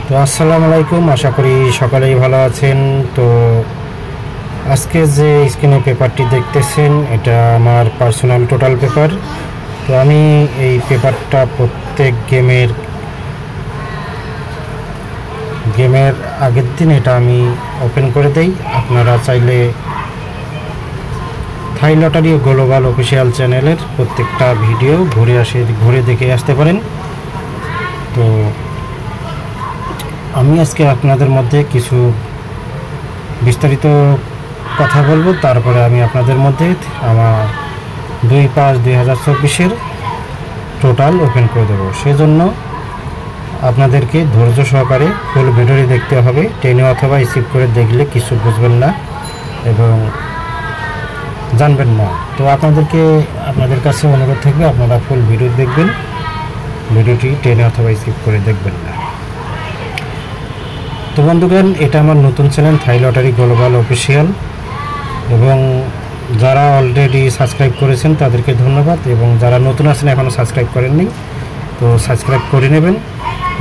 তো আসসালামু আলাইকুম, আশা করি সকলেই ভালো আছেন। তো আজকে যে স্ক্রিনে পেপারটি দেখতেছেন এটা আমার পার্সোনাল টোটাল পেপার। তো আমি এই পেপারটা প্রত্যেক গেমের আগের দিন এটা আমি ওপেন করে দেই। আপনারা চাইলে থাই লটারি গ্লোবাল অফিসিয়াল চ্যানেলের প্রত্যেকটা ভিডিও ঘুরে দেখে আসতে পারেন। তো আমি আজকে আপনাদের মধ্যে কিছু বিস্তারিত কথা বলবো, তারপরে আমি আপনাদের মধ্যে আমার 2/5/2024 টোটাল ওপেন করে দেবো। সেজন্য আপনাদেরকে ধৈর্য সহকারে ফুল ভিডিওটি দেখতে হবে। টেনে অথবা স্কিপ করে দেখলে কিছু বুঝবেন না এবং জানবেন না। তো আপনাদের কাছে অনুরোধ থাকবে আপনারা ফুল ভিডিও দেখবেন, ভিডিওটি টেনে অথবা স্কিপ করে দেখবেন না। তো বন্ধুগণ, এটা আমার নতুন চ্যানেল থাই লটারি গ্লোবাল অফিসিয়াল, এবং যারা অলরেডি সাবস্ক্রাইব করেছেন তাদেরকে ধন্যবাদ, এবং যারা নতুন আছেন এখনও সাবস্ক্রাইব করেননি তো সাবস্ক্রাইব করে নেবেন।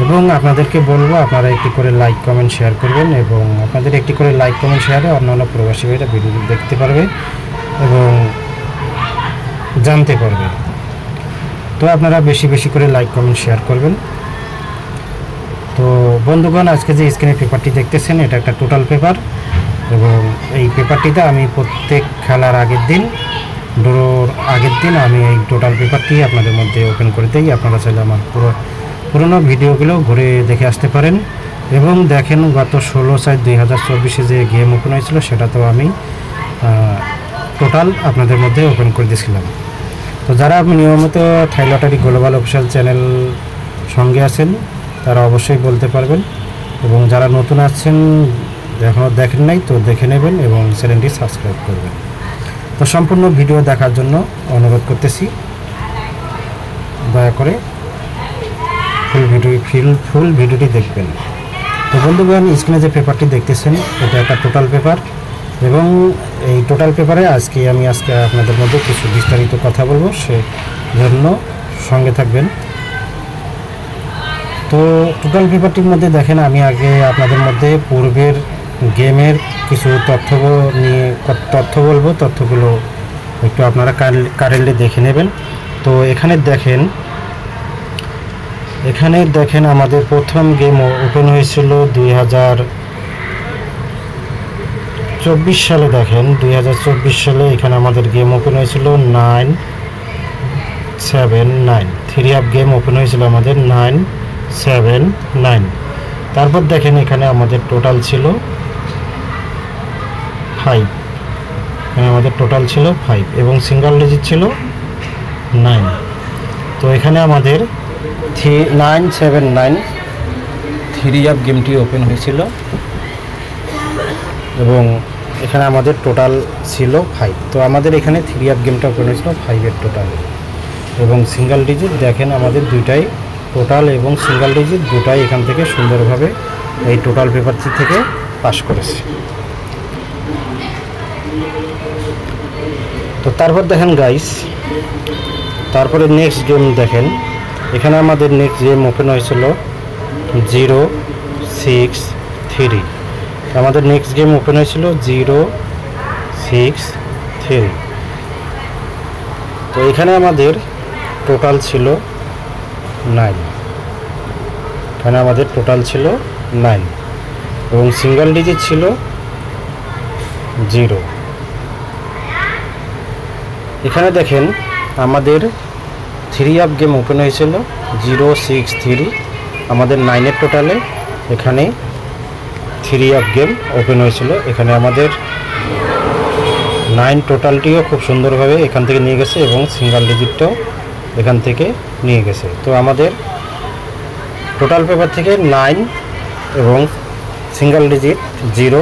এবং আপনাদেরকে বলবো আপনারা একটি করে লাইক কমেন্ট শেয়ার করবেন, এবং আপনাদের একটি করে লাইক কমেন্ট শেয়ারে অন্যান্য প্রবাসী ভাইরা ভিডিওটি দেখতে পারবে এবং জানতে পারবে। তো আপনারা বেশি বেশি করে লাইক কমেন্ট শেয়ার করবেন। তো বন্ধুগণ, আজকে যে স্ক্রিনে পেপারটি দেখতেছেন এটা একটা টোটাল পেপার, এবং এই পেপারটিতে আমি প্রত্যেক খেলার আগের দিন, ড্রোর আগের দিন আমি এই টোটাল পেপারটি আপনাদের মধ্যে ওপেন করে দিই। আপনারা চাইলে আমার পুরোনো ভিডিওগুলো ঘুরে দেখে আসতে পারেন এবং দেখেন গত 16/4/2024 যে গেম ওপেন হয়েছিল সেটাতেও আমি টোটাল আপনাদের মধ্যে ওপেন করে দিয়েছিলাম। তো যারা আপনি নিয়মিত থাই লটারি গ্লোবাল অফিসিয়াল চ্যানেল সঙ্গে আছেন তারা অবশ্যই বলতে পারবেন, এবং যারা নতুন আছেন এখনও দেখেন নাই তো দেখে নেবেন এবং চ্যানেলটি সাবস্ক্রাইব করবেন। তো সম্পূর্ণ ভিডিও দেখার জন্য অনুরোধ করতেছি, দয়া করে ফুল ভিডিওটি দেখবেন। তো বন্ধুগণ, স্ক্রিনে যে পেপারটি দেখতেছেন এটা একটা টোটাল পেপার, এবং এই টোটাল পেপারে আজকে আপনাদের মধ্যে কিছু বিস্তারিত কথা বলবো, সেজন্য সঙ্গে থাকবেন। তো টোটাল পেপারটির মধ্যে দেখেন আমি আগে আপনাদের মধ্যে পূর্বের গেমের কিছু তথ্য বলবো, তথ্যগুলো একটু আপনারা কারেন্টলি দেখে নেবেন। তো এখানে দেখেন আমাদের প্রথম গেম ওপেন হয়েছিল 2024 সালে। দেখেন 2024 সালে এখানে আমাদের গেম ওপেন হয়েছিল 979, 3 আপ গেম ওপেন হয়েছিল আমাদের 979। তারপর দেখেন এখানে আমাদের টোটাল ছিল 5, এবং সিঙ্গেল ডিজিট ছিল 9। তো এখানে আমাদের 979 3 আপ গেমটি ওপেন হয়েছিল, এবং এখানে আমাদের টোটাল ছিল 5। তো আমাদের এখানে 3 আপ গেমটা ওপেন হয়েছিল 5-এর টোটাল, এবং সিঙ্গেল ডিজিট দেখেন আমাদের দুইটাই টোটাল এবং সিঙ্গেল ডিজিট দুটাই এখান থেকে সুন্দরভাবে এই টোটাল পেপারটি থেকে পাস করেছে। তো তারপর দেখেন গাইস, তারপরে নেক্সট গেম দেখেন এখানে আমাদের নেক্সট গেম ওপেন হয়েছিল 063। আমাদের নেক্সট গেম ওপেন হয়েছিল 063। তো এখানে আমাদের টোটাল ছিল 9, এবং সিঙ্গেল ডিজিট ছিল 0। এখানে দেখেন আমাদের 3 আপ গেম ওপেন হয়েছিল 063, আমাদের 9-এর টোটালে এখানে 3 আপ গেম ওপেন হয়েছিল। এখানে আমাদের 9 টোটালটিও খুব সুন্দরভাবে এখান থেকে নিয়ে গেছে, এবং সিঙ্গেল ডিজিটটাও এখান থেকে নিয়ে গেছে। তো আমাদের টোটাল পেপার থেকে 9 এবং সিঙ্গেল ডিজিট 0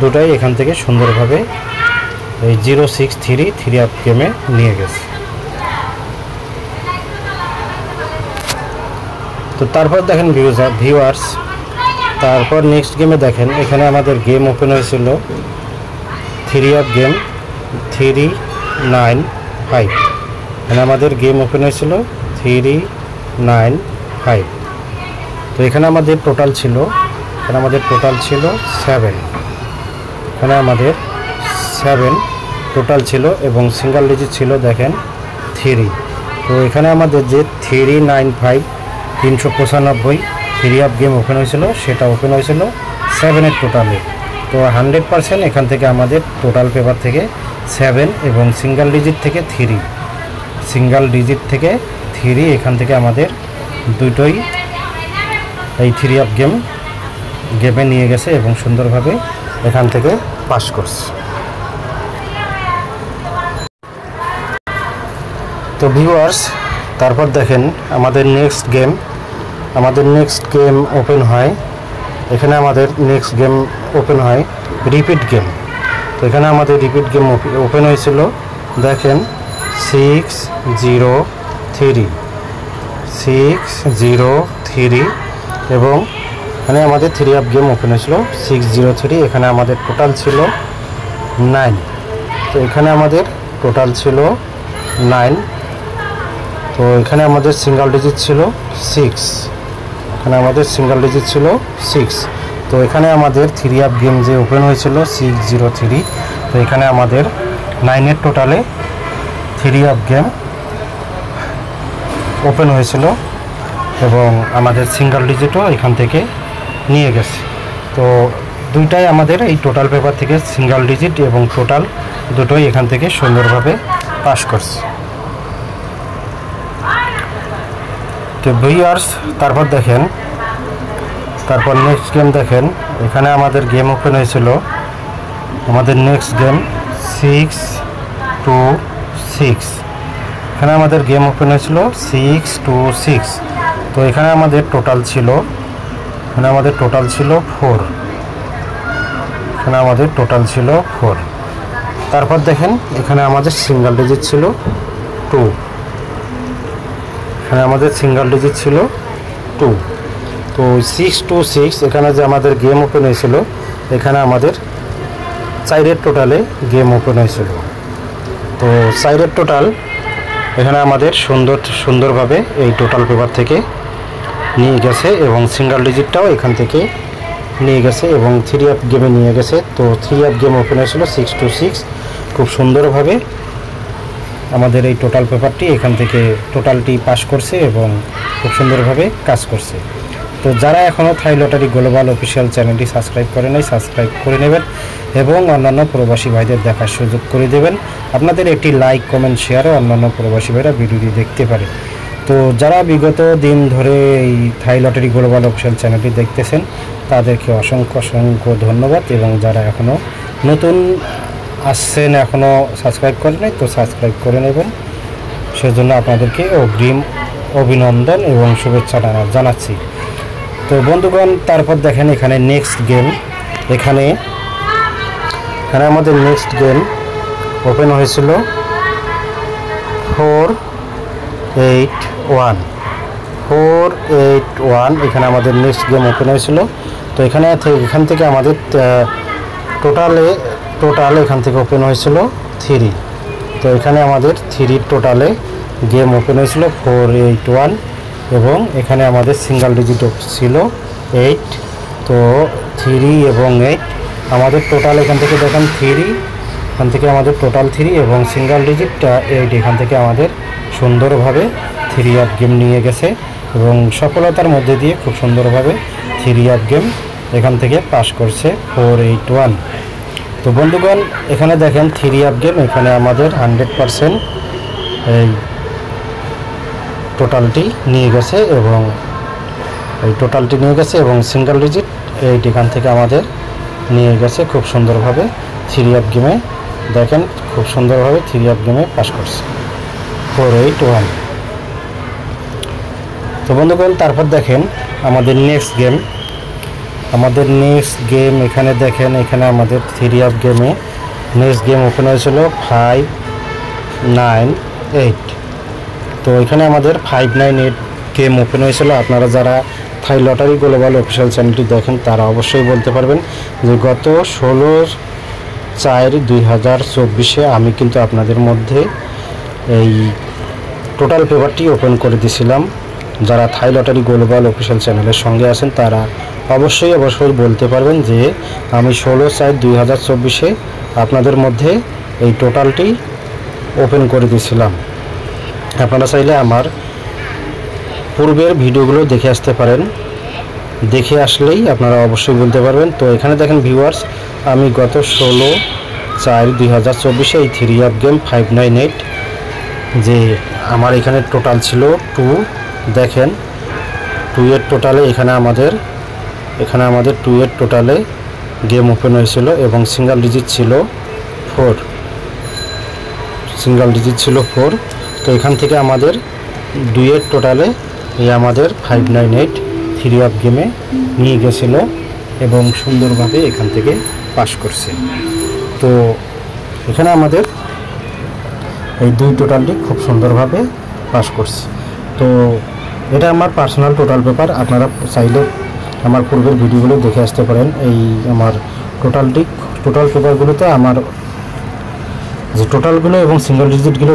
দুটাই এখান থেকে সুন্দরভাবে এই 063 3 আপ গেমে নিয়ে গেছে। তো তারপর দেখেন ভিউয়ার্স, তারপর নেক্সট গেমে দেখেন এখানে আমাদের গেম ওপেন হয়েছিল 3 আপ গেম 395। এখানে আমাদের গেম ওপেন হয়েছিল 395। তো এখানে আমাদের টোটাল ছিল 7, এখানে আমাদের 7 টোটাল ছিল এবং সিঙ্গেল ডিজিট ছিল দেখেন 3। তো এখানে আমাদের যে 395 395 থ্রি আপ গেম ওপেন হয়েছিল সেটা ওপেন হয়েছিল 7-এর টোটালে। তো 100% এখান থেকে আমাদের টোটাল পেপার থেকে 7 এবং সিঙ্গেল ডিজিট থেকে 3 এখান থেকে আমাদের দুটোই এই থ্রি আপ গেমে নিয়ে গেছে এবং সুন্দরভাবে এখান থেকে পাস করছে। তো ভিউয়ার্স, তারপর দেখেন আমাদের নেক্সট গেম ওপেন হয়। এখানে আমাদের নেক্সট গেম ওপেন হয় রিপিট গেম। তো এখানে আমাদের রিপিট গেম ওপেন হয়েছিল দেখেন 603 এবং এখানে আমাদের থ্রি আপ গেম ওপেন হয়েছিল 603। এখানে আমাদের টোটাল ছিল 9। তো এখানে আমাদের টোটাল ছিল 9। তো এখানে আমাদের সিঙ্গেল ডিজিট ছিল 6। তো এখানে আমাদের থ্রি আপ গেম যে ওপেন হয়েছিল 603। তো এখানে আমাদের 9-এর টোটালে থ্রি আপ গেম ওপেন হয়েছিল এবং আমাদের সিঙ্গেল ডিজিটও এখান থেকে নিয়ে গেছে। তো দুইটাই আমাদের এই টোটাল পেপার থেকে সিঙ্গেল ডিজিট এবং টোটাল দুটোই এখান থেকে সুন্দরভাবে পাস করছে। তো ভিউয়ার্স, তারপর নেক্সট গেম দেখেন। এখানে আমাদের গেম ওপেন হয়েছিল আমাদের নেক্সট গেম 626। এখানে আমাদের গেম ওপেন হয়েছিল 626। তো এখানে আমাদের টোটাল ছিল 4। তারপর দেখেন এখানে আমাদের সিঙ্গেল ডিজিট ছিল 2। তো 626 এখানে যে আমাদের গেম ওপেন হয়েছিল এখানে আমাদের 4-এর টোটালে গেম ওপেন হয়েছিল। তো 4-এর টোটাল এখানে আমাদের সুন্দরভাবে এই টোটাল পেপার থেকে নিয়ে গেছে এবং সিঙ্গেল ডিজিটটাও এখান থেকে নিয়ে গেছে এবং থ্রি আপ গেমে নিয়ে গেছে। তো থ্রি আপ গেম ওপেন হয়েছিল 626। খুব সুন্দরভাবে আমাদের এই টোটাল পেপারটি এখান থেকে টোটালটি পাস করছে এবং খুব সুন্দরভাবে কাজ করছে। তো যারা এখনও থাই লটারি গ্লোবাল অফিসিয়াল চ্যানেলটি সাবস্ক্রাইব করে নাই, সাবস্ক্রাইব করে নেবেন এবং অন্যান্য প্রবাসী ভাইদের দেখার সুযোগ করে দেবেন। আপনাদের একটি লাইক, কমেন্ট, শেয়ারও অন্যান্য প্রবাসী ভাইরা ভিডিওটি দেখতে পারে। তো যারা বিগত দিন ধরে এই থাই লটারি গ্লোবাল অফিসিয়াল চ্যানেলটি দেখতেছেন তাদেরকে অসংখ্য ধন্যবাদ এবং যারা এখনও নতুন আসছেন এখনও সাবস্ক্রাইব করে নাই তো সাবস্ক্রাইব করে নেবেন। সেজন্য আপনাদেরকে অগ্রিম অভিনন্দন এবং শুভেচ্ছা জানাচ্ছি। তো বন্ধুগণ, তারপর দেখেন এখানে নেক্সট গেম এখানে আমাদের নেক্সট গেম ওপেন হয়েছিল 481। এখানে আমাদের নেক্সট গেম ওপেন হয়েছিল। তো এখান থেকে আমাদের টোটাল এখান থেকে ওপেন হয়েছিল 3। তো এখানে আমাদের 3 টোটালে গেম ওপেন হয়েছিল 481 এবং এখানে আমাদের সিঙ্গেল ডিজিট ছিল 8। তো 3 এবং 8 আমাদের টোটাল এখান থেকে দেখেন 3, এখান থেকে আমাদের টোটাল 3 এবং সিঙ্গেল ডিজিটটা 8। এখান থেকে আমাদের সুন্দরভাবে থ্রি আপ গেম নিয়ে গেছে এবং সফলতার মধ্যে দিয়ে খুব সুন্দরভাবে থ্রি আপ গেম এখান থেকে পাস করছে 481। তো বন্ধুগণ, এখানে দেখেন থ্রি আপ গেম এখানে আমাদের 100% এই টোটালটি নিয়ে গেছে এবং সিঙ্গেল ডিজিট 8 এখান থেকে আমাদের নিয়ে গেছে খুব সুন্দরভাবে থ্রি আপ গেমে। দেখেন খুব সুন্দরভাবে থ্রি আপ গেমে পাস করছে 481। তো বন্ধুগণ, তারপর দেখেন আমাদের নেক্সট গেম এখানে দেখেন এখানে আমাদের থ্রি আপ গেমে নেক্সট গেম ওপেন হয়েছিল 598। তো এখানে আমাদের 598 গেম ওপেন হয়েছিল। আপনারা যারা থাই লটারি গ্লোবাল অফিসিয়াল চ্যানেলটি দেখেন তারা অবশ্যই বলতে পারবেন যে গত 16/4/2024 আমি কিন্তু আপনাদের মধ্যে এই টোটাল পেপারটি ওপেন করে দিয়েছিলাম যারা থাই লটারি গ্লোবাল অফিসিয়াল চ্যানেলের সঙ্গে আছেন তারা অবশ্যই বলতে পারবেন যে আমি 16/4/2024 আপনাদের মধ্যে এই টোটালটি ওপেন করে দিয়েছিলাম। আপনারা চাইলে আমার পূর্বের ভিডিওগুলো দেখে আসতে পারেন, দেখে আসলেই আপনারা অবশ্যই বলতে পারবেন। তো এখানে দেখেন ভিউয়ার্স, আমি গত 16/4/2024 এই 3 অফ গেম 598 যে আমার এখানে টোটাল ছিল 2। দেখেন 2 এর টোটালে এখানে আমাদের 2 এর টোটালে গেম ওপেন হয়েছিল এবং সিঙ্গেল ডিজিট ছিল 4। তো এখান থেকে আমাদের 2 এর টোটালে এই আমাদের 598 3 অফ গেমে নিয়ে গেছিল এবং সুন্দরভাবে এখান থেকে পাস করছে। তো এখানে আমাদের এই 2 টোটালটি খুব সুন্দরভাবে পাস করছে। তো এটা আমার পার্সোনাল টোটাল পেপার, আপনারা চাইলে আমার পূর্বের ভিডিওগুলো দেখে আসতে পারেন। এই আমার টোটাল পেপারগুলোতে আমার যে টোটালগুলো এবং সিঙ্গেল ডিজিটগুলো